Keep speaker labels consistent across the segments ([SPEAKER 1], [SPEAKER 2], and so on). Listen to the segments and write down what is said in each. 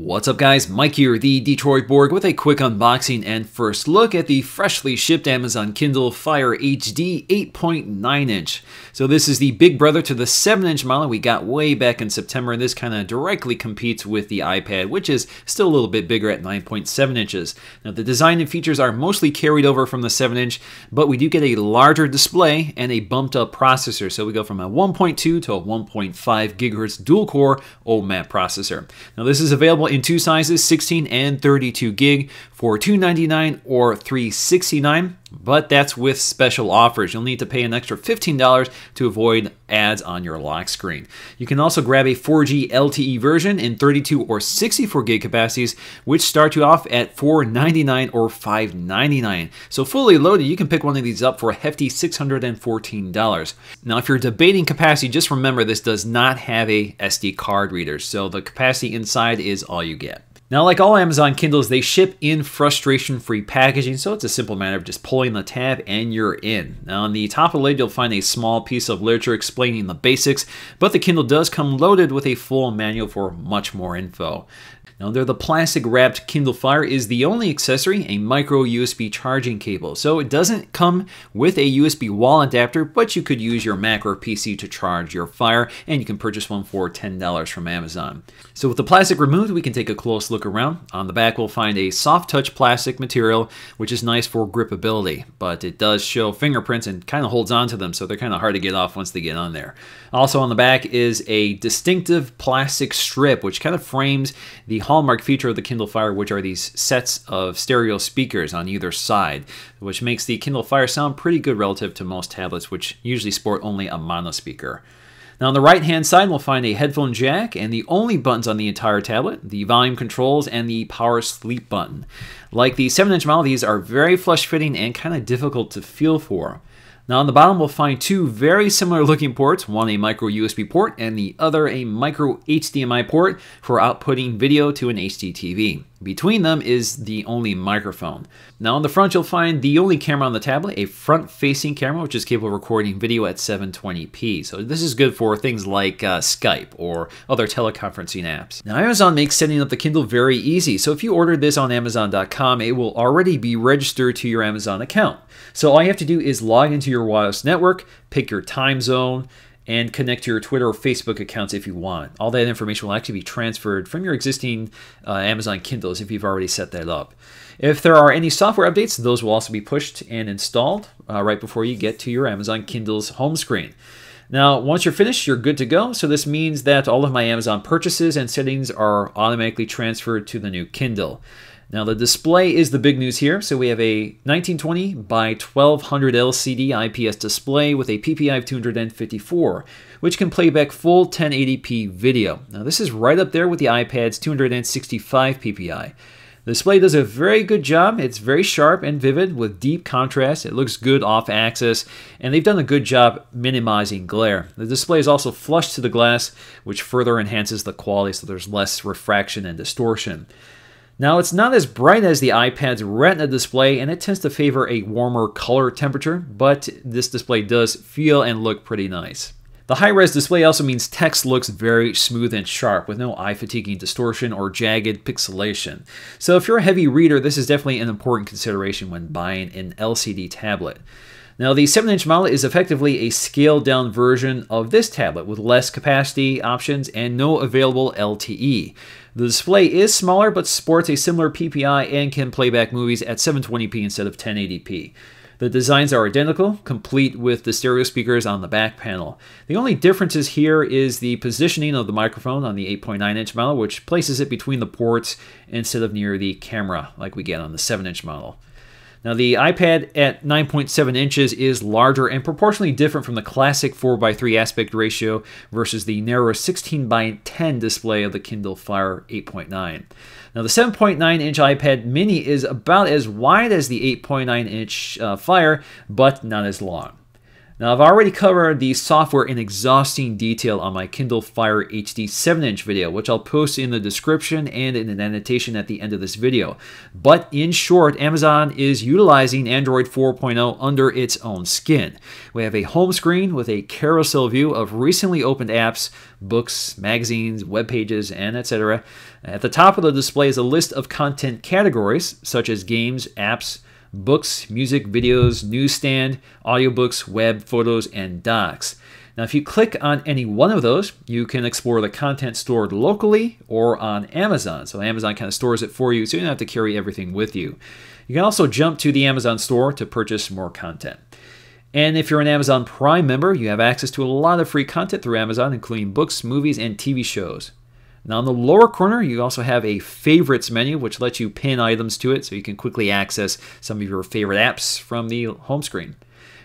[SPEAKER 1] What's up guys, Mike here, the Detroit Borg, with a quick unboxing and first look at the freshly shipped Amazon Kindle Fire HD 8.9 inch. So this is the big brother to the 7-inch model we got way back in September, and this kind of directly competes with the iPad, which is still a little bit bigger at 9.7 inches. Now the design and features are mostly carried over from the 7-inch, but we do get a larger display and a bumped up processor. So we go from a 1.2 to a 1.5 gigahertz dual-core OMAP processor. Now this is available in two sizes, 16 and 32 gig for $299 or $369, but that's with special offers. You'll need to pay an extra $15 to avoid ads on your lock screen. You can also grab a 4G LTE version in 32 or 64 gig capacities, which start you off at $499 or $599. So fully loaded, you can pick one of these up for a hefty $614. Now, if you're debating capacity, just remember this does not have a SD card reader, so the capacity inside is all you get. Now, like all Amazon Kindles, they ship in frustration-free packaging, so it's a simple matter of just pulling the tab and you're in. Now, on the top of the lid, you'll find a small piece of literature explaining the basics, but the Kindle does come loaded with a full manual for much more info. Now, under the plastic-wrapped Kindle Fire is the only accessory, a micro USB charging cable. So it doesn't come with a USB wall adapter, but you could use your Mac or PC to charge your Fire, and you can purchase one for $10 from Amazon. So with the plastic removed, we can take a close look around. On the back, we'll find a soft touch plastic material, which is nice for gripability, but it does show fingerprints and kind of holds on to them, so they're kind of hard to get off once they get on there. Also on the back is a distinctive plastic strip, which kind of frames the hallmark feature of the Kindle Fire, which are these sets of stereo speakers on either side, which makes the Kindle Fire sound pretty good relative to most tablets, which usually sport only a mono speaker. Now on the right hand side, we'll find a headphone jack and the only buttons on the entire tablet, the volume controls and the power sleep button. Like the 7-inch model, these are very flush fitting and kind of difficult to feel for. Now on the bottom, we'll find two very similar looking ports, one a micro USB port and the other a micro HDMI port for outputting video to an HD TV. Between them is the only microphone. Now on the front, you'll find the only camera on the tablet, a front-facing camera, which is capable of recording video at 720p. So this is good for things like Skype or other teleconferencing apps. Now Amazon makes setting up the Kindle very easy. So if you ordered this on Amazon.com, it will already be registered to your Amazon account. So all you have to do is log into your wireless network, pick your time zone, and connect to your Twitter or Facebook accounts if you want. All that information will actually be transferred from your existing Amazon Kindles if you've already set that up. If there are any software updates, those will also be pushed and installed right before you get to your Amazon Kindle's home screen. Now, once you're finished, you're good to go. So this means that all of my Amazon purchases and settings are automatically transferred to the new Kindle. Now the display is the big news here. So we have a 1920 by 1200 LCD IPS display with a PPI of 254, which can play back full 1080p video. Now this is right up there with the iPad's 265 PPI. The display does a very good job. It's very sharp and vivid with deep contrast. It looks good off axis, and they've done a good job minimizing glare. The display is also flush to the glass, which further enhances the quality so there's less refraction and distortion. Now, it's not as bright as the iPad's Retina display, and it tends to favor a warmer color temperature, but this display does feel and look pretty nice. The high-res display also means text looks very smooth and sharp with no eye-fatiguing distortion or jagged pixelation. So if you're a heavy reader, this is definitely an important consideration when buying an LCD tablet. Now, the 7-inch model is effectively a scaled-down version of this tablet with less capacity options and no available LTE. The display is smaller but sports a similar PPI and can play back movies at 720p instead of 1080p. The designs are identical, complete with the stereo speakers on the back panel. The only differences here is the positioning of the microphone on the 8.9-inch model, which places it between the ports instead of near the camera like we get on the 7-inch model. Now the iPad at 9.7 inches is larger and proportionally different from the classic 4:3 aspect ratio versus the narrower 16:10 display of the Kindle Fire 8.9. Now the 7.9-inch iPad mini is about as wide as the 8.9-inch Fire, but not as long. Now, I've already covered the software in exhausting detail on my Kindle Fire HD 7-inch video, which I'll post in the description and in an annotation at the end of this video. But in short, Amazon is utilizing Android 4.0 under its own skin. We have a home screen with a carousel view of recently opened apps, books, magazines, web pages, and etc. At the top of the display is a list of content categories, such as games, apps, books, music, videos, newsstand, audiobooks, web, photos, and docs. Now, if you click on any one of those, you can explore the content stored locally or on Amazon. So Amazon kind of stores it for you, so you don't have to carry everything with you. You can also jump to the Amazon store to purchase more content. And if you're an Amazon Prime member, you have access to a lot of free content through Amazon, including books, movies, and TV shows. Now, in the lower corner, you also have a favorites menu, which lets you pin items to it so you can quickly access some of your favorite apps from the home screen.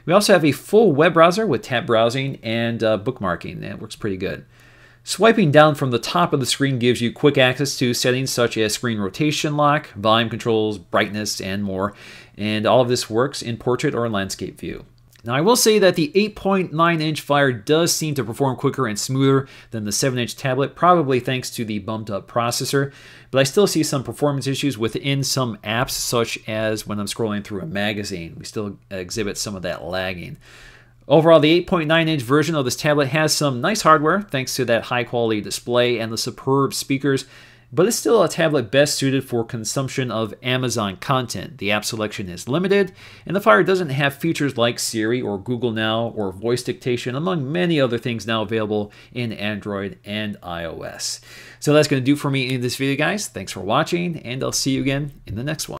[SPEAKER 1] We also have a full web browser with tab browsing and bookmarking. That works pretty good. Swiping down from the top of the screen gives you quick access to settings such as screen rotation lock, volume controls, brightness, and more. And all of this works in portrait or landscape view. Now, I will say that the 8.9-inch Fire does seem to perform quicker and smoother than the 7-inch tablet, probably thanks to the bumped-up processor, but I still see some performance issues within some apps, such as when I'm scrolling through a magazine. We still exhibit some of that lagging. Overall, the 8.9-inch version of this tablet has some nice hardware, thanks to that high-quality display and the superb speakers, but it's still a tablet best suited for consumption of Amazon content. The app selection is limited, and the Fire doesn't have features like Siri or Google Now or voice dictation, among many other things now available in Android and iOS. So that's going to do for me in this video, guys. Thanks for watching, and I'll see you again in the next one.